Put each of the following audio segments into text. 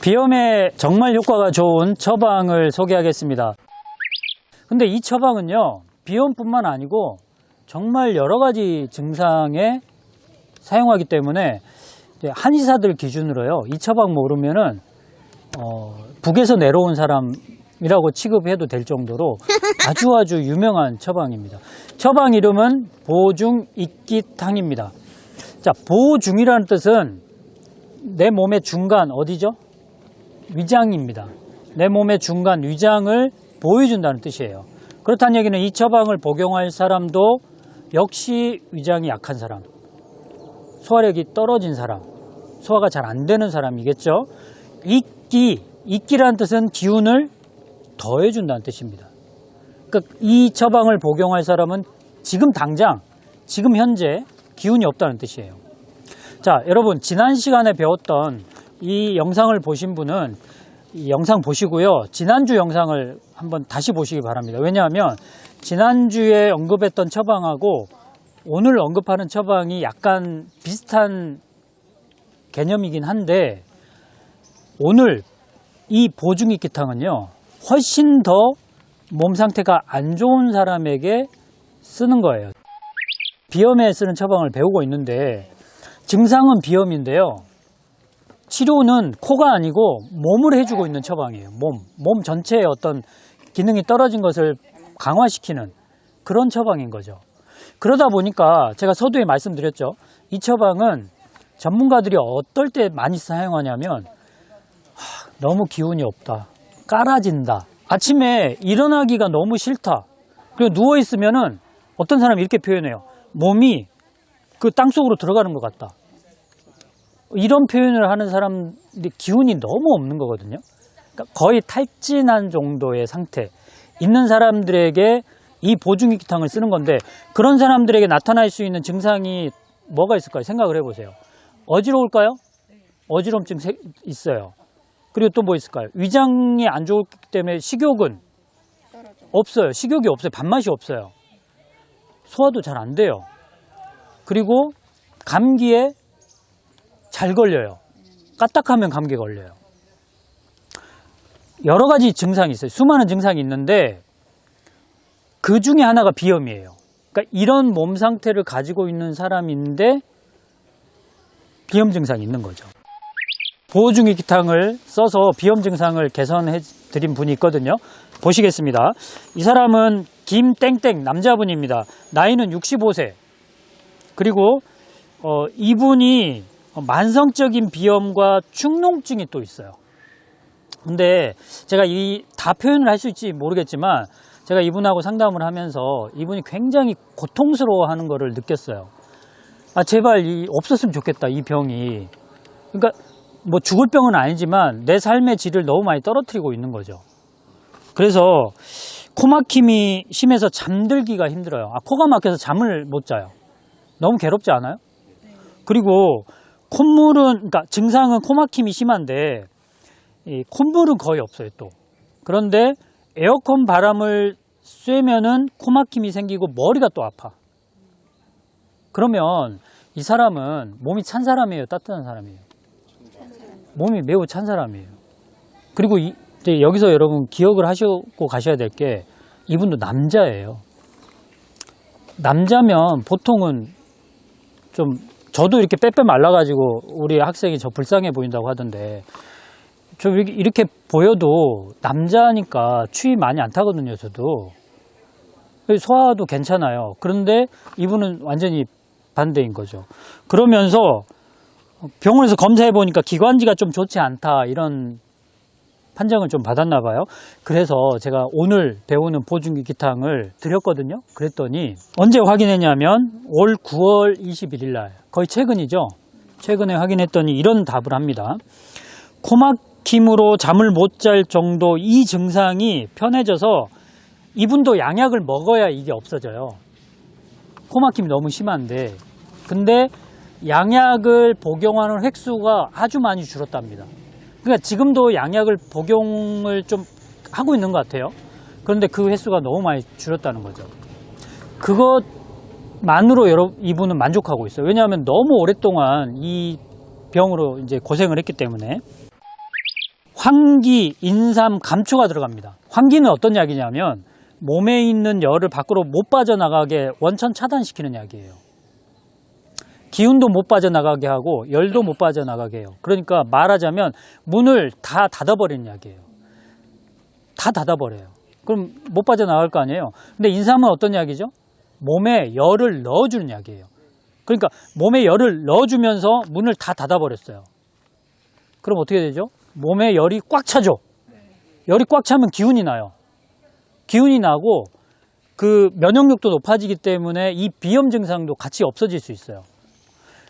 비염에 정말 효과가 좋은 처방을 소개하겠습니다. 근데 이 처방은요, 비염뿐만 아니고 정말 여러 가지 증상에 사용하기 때문에 한의사들 기준으로요, 이 처방 모르면은 북에서 내려온 사람이라고 취급해도 될 정도로 아주 유명한 처방입니다. 처방 이름은 보중익기탕입니다. 자, 보중이라는 뜻은 내 몸의 중간 어디죠? 위장입니다. 내 몸의 중간 위장을 보호해준다는 뜻이에요. 그렇다는 얘기는 이 처방을 복용할 사람도 역시 위장이 약한 사람, 소화력이 떨어진 사람, 소화가 잘 안 되는 사람이겠죠. 익기라는 뜻은 기운을 더해준다는 뜻입니다. 그러니까 이 처방을 복용할 사람은 지금 당장, 지금 현재 기운이 없다는 뜻이에요. 자, 여러분, 지난 시간에 배웠던 이 영상을 보신 분은 이 영상 보시고요, 지난주 영상을 한번 다시 보시기 바랍니다. 왜냐하면 지난주에 언급했던 처방하고 오늘 언급하는 처방이 약간 비슷한 개념이긴 한데, 오늘 이 보중익기탕은요, 훨씬 더 몸 상태가 안 좋은 사람에게 쓰는 거예요. 비염에 쓰는 처방을 배우고 있는데, 증상은 비염인데요, 치료는 코가 아니고 몸을 해주고 있는 처방이에요. 몸 전체의 어떤 기능이 떨어진 것을 강화시키는 그런 처방인 거죠. 그러다 보니까 제가 서두에 말씀드렸죠. 이 처방은 전문가들이 어떨 때 많이 사용하냐면, 너무 기운이 없다, 깔아진다, 아침에 일어나기가 너무 싫다, 그리고 누워있으면은 어떤 사람이 이렇게 표현해요. 몸이 그 땅속으로 들어가는 것 같다. 이런 표현을 하는 사람들이 기운이 너무 없는 거거든요. 그러니까 거의 탈진한 정도의 상태 있는 사람들에게 이 보중익기탕을 쓰는 건데, 그런 사람들에게 나타날 수 있는 증상이 뭐가 있을까요? 생각을 해보세요. 어지러울까요? 어지럼증 있어요. 그리고 또 뭐 있을까요? 위장이 안 좋기 때문에 식욕은 없어요. 식욕이 없어요. 밥맛이 없어요. 소화도 잘 안 돼요. 그리고 감기에 잘 걸려요. 까딱하면 감기 걸려요. 여러 가지 증상이 있어요. 수많은 증상이 있는데 그 중에 하나가 비염이에요. 그러니까 이런 몸 상태를 가지고 있는 사람인데 비염 증상이 있는 거죠. 보중익기탕을 써서 비염 증상을 개선해 드린 분이 있거든요. 보시겠습니다. 이 사람은 김땡땡 남자분입니다. 나이는 65세. 그리고 이분이 만성적인 비염과 축농증이 또 있어요. 근데 제가 다 표현을 할 수 있을지 모르겠지만, 제가 이분하고 상담을 하면서 이분이 굉장히 고통스러워하는 거를 느꼈어요. 제발 없었으면 좋겠다, 이 병이. 그러니까 뭐 죽을 병은 아니지만 내 삶의 질을 너무 많이 떨어뜨리고 있는 거죠. 그래서 코막힘이 심해서 잠들기가 힘들어요. 코가 막혀서 잠을 못 자요. 너무 괴롭지 않아요? 그리고 그러니까 증상은 코막힘이 심한데 이 콧물은 거의 없어요 또. 그런데 에어컨 바람을 쐬면은 코막힘이 생기고 머리가 또 아파. 그러면 이 사람은 몸이 찬 사람이에요, 따뜻한 사람이에요? 몸이 매우 찬 사람이에요. 그리고 이제 여기서 여러분 기억을 하시고 가셔야 될 게, 이분도 남자예요. 남자면 보통은 좀, 저도 이렇게 빼빼 말라가지고 우리 학생이 저 불쌍해 보인다고 하던데, 좀 이렇게 보여도 남자니까 추위 많이 안 타거든요, 저도. 소화도 괜찮아요. 그런데 이분은 완전히 반대인 거죠. 그러면서 병원에서 검사해 보니까 기관지가 좀 좋지 않다, 이런 판정을 좀 받았나 봐요. 그래서 제가 오늘 배우는 보중익기탕을 드렸거든요. 그랬더니 언제 확인했냐면 올 9월 21일 날, 거의 최근이죠. 최근에 확인했더니 이런 답을 합니다. 코막힘으로 잠을 못 잘 정도 이 증상이 편해져서 이분도 양약을 먹어야 이게 없어져요. 코막힘이 너무 심한데, 근데 양약을 복용하는 횟수가 아주 많이 줄었답니다. 그러니까 지금도 양약을 복용을 좀 하고 있는 것 같아요. 그런데 그 횟수가 너무 많이 줄었다는 거죠. 그것만으로 이분은 만족하고 있어요. 왜냐하면 너무 오랫동안 이 병으로 이제 고생을 했기 때문에. 환기, 인삼, 감초가 들어갑니다. 환기는 어떤 약이냐면 몸에 있는 열을 밖으로 못 빠져나가게 원천 차단시키는 약이에요. 기운도 못 빠져나가게 하고 열도 못 빠져나가게 해요. 그러니까 말하자면 문을 다 닫아버리는 약이에요. 다 닫아버려요. 그럼 못 빠져나갈 거 아니에요. 근데 인삼은 어떤 약이죠? 몸에 열을 넣어주는 약이에요. 그러니까 몸에 열을 넣어주면서 문을 다 닫아버렸어요. 그럼 어떻게 되죠? 몸에 열이 꽉 차죠. 열이 꽉 차면 기운이 나요. 기운이 나고 그 면역력도 높아지기 때문에 이 비염 증상도 같이 없어질 수 있어요.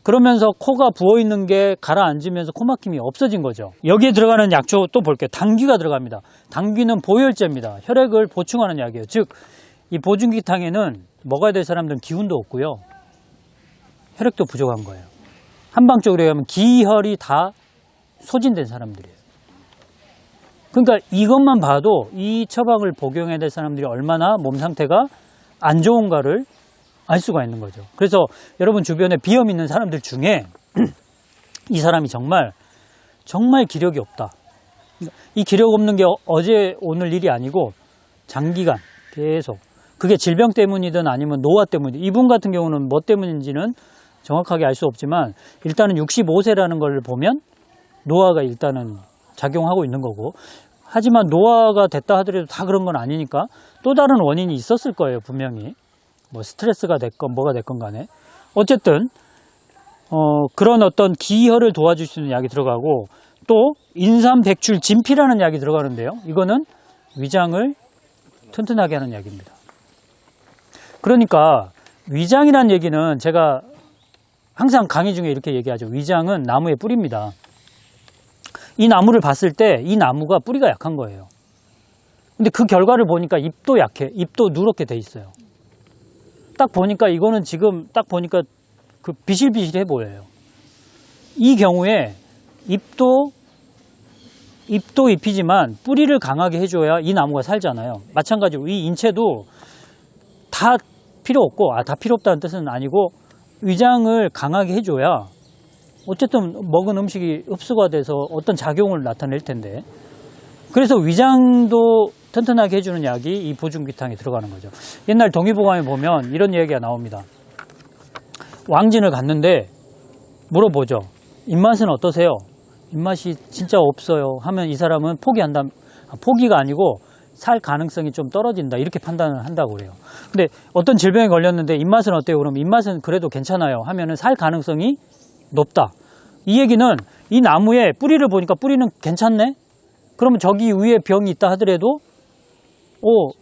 그러면서 코가 부어있는 게 가라앉으면서 코막힘이 없어진 거죠. 여기에 들어가는 약초 또 볼게요. 당귀가 들어갑니다. 당귀는 보혈제입니다. 혈액을 보충하는 약이에요. 즉, 이 보증기탕에는 먹어야 될 사람들은 기운도 없고요. 혈액도 부족한 거예요. 한방적으로 얘기하면 기혈이 다 소진된 사람들이에요. 그러니까 이것만 봐도 이 처방을 복용해야 될 사람들이 얼마나 몸 상태가 안 좋은가를 알 수가 있는 거죠. 그래서 여러분 주변에 비염 있는 사람들 중에 이 사람이 정말 기력이 없다. 이 기력 없는 게 어제 오늘 일이 아니고 장기간 계속 그게 질병 때문이든 아니면 노화 때문이든 이분 같은 경우는 뭐 때문인지는 정확하게 알 수 없지만 일단은 65세라는 걸 보면 노화가 일단은 작용하고 있는 거고 하지만 노화가 됐다 하더라도 다 그런 건 아니니까 또 다른 원인이 있었을 거예요. 분명히 뭐 스트레스가 됐건 뭐가 됐건 간에 어쨌든 그런 어떤 기혈을 도와줄 수 있는 약이 들어가고 또 인삼, 백출, 진피라는 약이 들어가는데요. 이거는 위장을 튼튼하게 하는 약입니다. 그러니까 위장이란 얘기는 제가 항상 강의 중에 이렇게 얘기하죠. 위장은 나무의 뿌리입니다. 이 나무를 봤을 때 이 나무가 뿌리가 약한 거예요. 근데 그 결과를 보니까 잎도 약해. 잎도 누렇게 돼 있어요. 딱 보니까 이거는 지금 딱 보니까 그 비실비실해 보여요. 이 경우에 잎도 잎이지만 뿌리를 강하게 해줘야 이 나무가 살잖아요. 마찬가지로 이 인체도 다 필요 없고, 다 필요 없다는 뜻은 아니고 위장을 강하게 해줘야 어쨌든 먹은 음식이 흡수가 돼서 어떤 작용을 나타낼 텐데 그래서 위장도 튼튼하게 해주는 약이 이 보증기탕에 들어가는 거죠. 옛날 동의보감에 보면 이런 얘기가 나옵니다. 왕진을 갔는데 물어보죠. 입맛은 어떠세요? 입맛이 진짜 없어요 하면 이 사람은 포기한다. 포기가 아니고 살 가능성이 좀 떨어진다 이렇게 판단을 한다고 그래요. 근데 어떤 질병에 걸렸는데 입맛은 어때요? 그러면 입맛은 그래도 괜찮아요 하면은 살 가능성이 높다. 이 얘기는 이 나무의 뿌리를 보니까 뿌리는 괜찮네? 그러면 저기 위에 병이 있다 하더라도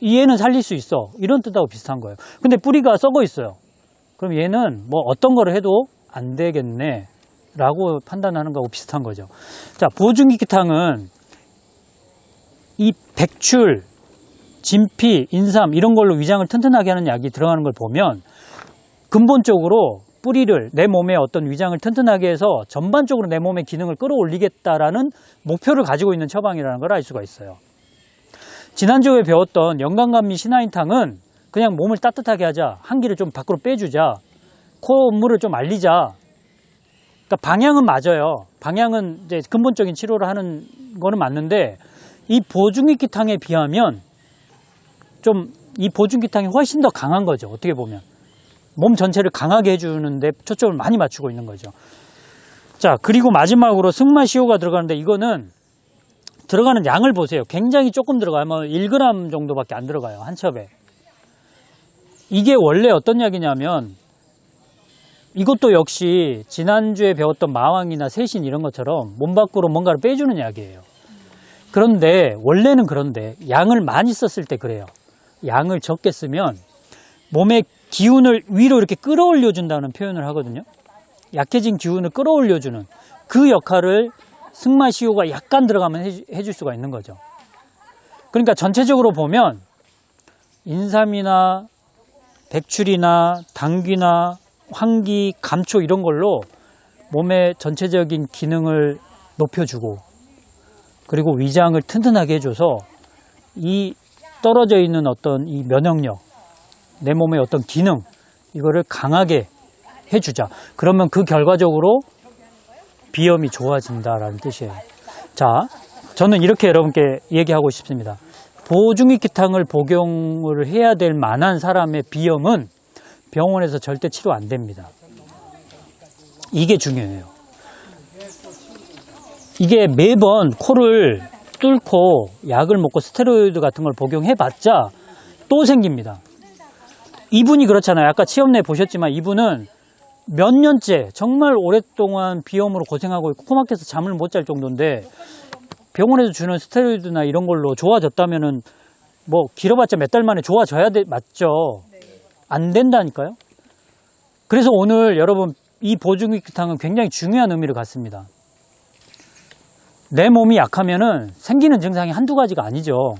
얘는 살릴 수 있어. 이런 뜻하고 비슷한 거예요. 근데 뿌리가 썩어 있어요. 그럼 얘는 뭐 어떤 거를 해도 안 되겠네 라고 판단하는 거하고 비슷한 거죠. 자, 보증기탕은 이 백출, 진피, 인삼 이런 걸로 위장을 튼튼하게 하는 약이 들어가는 걸 보면 근본적으로 뿌리를 내 몸의 어떤 위장을 튼튼하게 해서 전반적으로 내 몸의 기능을 끌어올리겠다라는 목표를 가지고 있는 처방이라는 걸 알 수가 있어요. 지난주에 배웠던 영강감미 신화인탕은 그냥 몸을 따뜻하게 하자, 한기를 좀 밖으로 빼주자, 콧물을 좀 알리자. 그러니까 방향은 맞아요. 방향은 이제 근본적인 치료를 하는 거는 맞는데 이 보증기탕에 비하면 좀 이 보증기탕이 훨씬 더 강한 거죠. 어떻게 보면. 몸 전체를 강하게 해주는데 초점을 많이 맞추고 있는 거죠. 자, 그리고 마지막으로 승마시효가 들어가는데 이거는 들어가는 양을 보세요. 굉장히 조금 들어가요. 뭐 1g 정도밖에 안 들어가요. 한 첩에. 이게 원래 어떤 약이냐면 이것도 역시 지난주에 배웠던 마왕이나 세신 이런 것처럼 몸 밖으로 뭔가를 빼주는 약이에요. 그런데 원래는 그런데 양을 많이 썼을 때 그래요. 양을 적게 쓰면 몸의 기운을 위로 이렇게 끌어올려준다는 표현을 하거든요. 약해진 기운을 끌어올려주는 그 역할을 승마시효가 약간 들어가면 해줄 수가 있는 거죠. 그러니까 전체적으로 보면 인삼이나 백출이나 당귀나 황기, 감초 이런 걸로 몸의 전체적인 기능을 높여주고 그리고 위장을 튼튼하게 해줘서 이 떨어져 있는 어떤 이 면역력 내 몸의 어떤 기능 이거를 강하게 해주자. 그러면 그 결과적으로 비염이 좋아진다라는 뜻이에요. 자, 저는 이렇게 여러분께 얘기하고 싶습니다. 보중익기탕을 복용을 해야 될 만한 사람의 비염은 병원에서 절대 치료 안 됩니다. 이게 중요해요. 이게 매번 코를 뚫고 약을 먹고 스테로이드 같은 걸 복용해봤자 또 생깁니다. 이분이 그렇잖아요. 아까 치험내 보셨지만 이분은 몇 년째 정말 오랫동안 비염으로 고생하고 있고 코 막혀서 잠을 못 잘 정도인데 병원에서 주는 스테로이드나 이런 걸로 좋아졌다면은 뭐 길어봤자 몇 달 만에 좋아져야 맞죠? 안 된다니까요. 그래서 오늘 여러분 이 보중익기탕은 굉장히 중요한 의미를 갖습니다. 내 몸이 약하면은 생기는 증상이 한두 가지가 아니죠.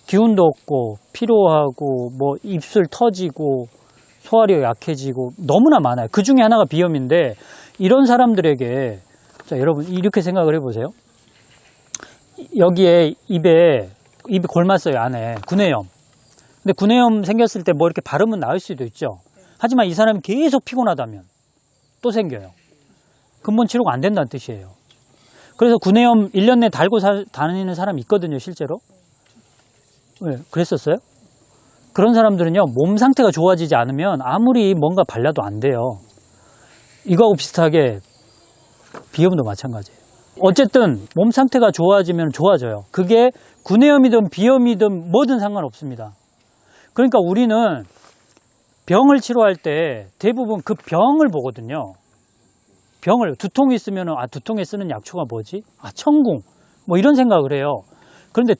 기운도 없고 피로하고 뭐 입술 터지고 소화력 약해지고 너무나 많아요. 그 중에 하나가 비염인데 이런 사람들에게 자 여러분 이렇게 생각을 해보세요. 여기에 입이 골맞어요. 안에 구내염. 근데 구내염 생겼을 때 뭐 이렇게 바르면 나을 수도 있죠. 하지만 이 사람이 계속 피곤하다면 또 생겨요. 근본 치료가 안 된다는 뜻이에요. 그래서 구내염 1년 내에 달고 다니는 사람이 있거든요. 실제로. 왜? 그랬었어요? 그런 사람들은요. 몸 상태가 좋아지지 않으면 아무리 뭔가 발라도 안 돼요. 이거하고 비슷하게 비염도 마찬가지예요. 어쨌든 몸 상태가 좋아지면 좋아져요. 그게 구내염이든 비염이든 뭐든 상관없습니다. 그러니까 우리는 병을 치료할 때 대부분 그 병을 보거든요. 병을 두통이 있으면 두통에 쓰는 약초가 뭐지? 천궁 뭐 이런 생각을 해요. 그런데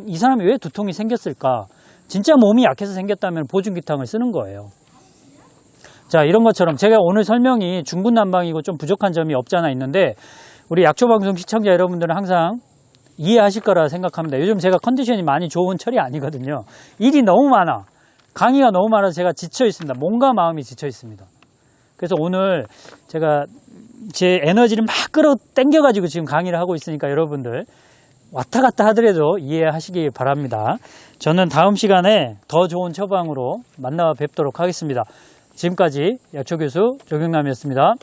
이 사람이 왜 두통이 생겼을까? 진짜 몸이 약해서 생겼다면 보중기탕을 쓰는 거예요. 자, 이런 것처럼 제가 오늘 설명이 중구난방이고 좀 부족한 점이 없지 않아 있는데 우리 약초방송 시청자 여러분들은 항상 이해하실 거라 생각합니다. 요즘 제가 컨디션이 많이 좋은 철이 아니거든요. 일이 너무 많아. 강의가 너무 많아서 제가 지쳐 있습니다. 몸과 마음이 지쳐 있습니다. 그래서 오늘 제가 제 에너지를 막 끌어당겨가지고 지금 강의를 하고 있으니까 여러분들 왔다 갔다 하더라도 이해하시기 바랍니다. 저는 다음 시간에 더 좋은 처방으로 만나 뵙도록 하겠습니다. 지금까지 약초교수 조경남이었습니다.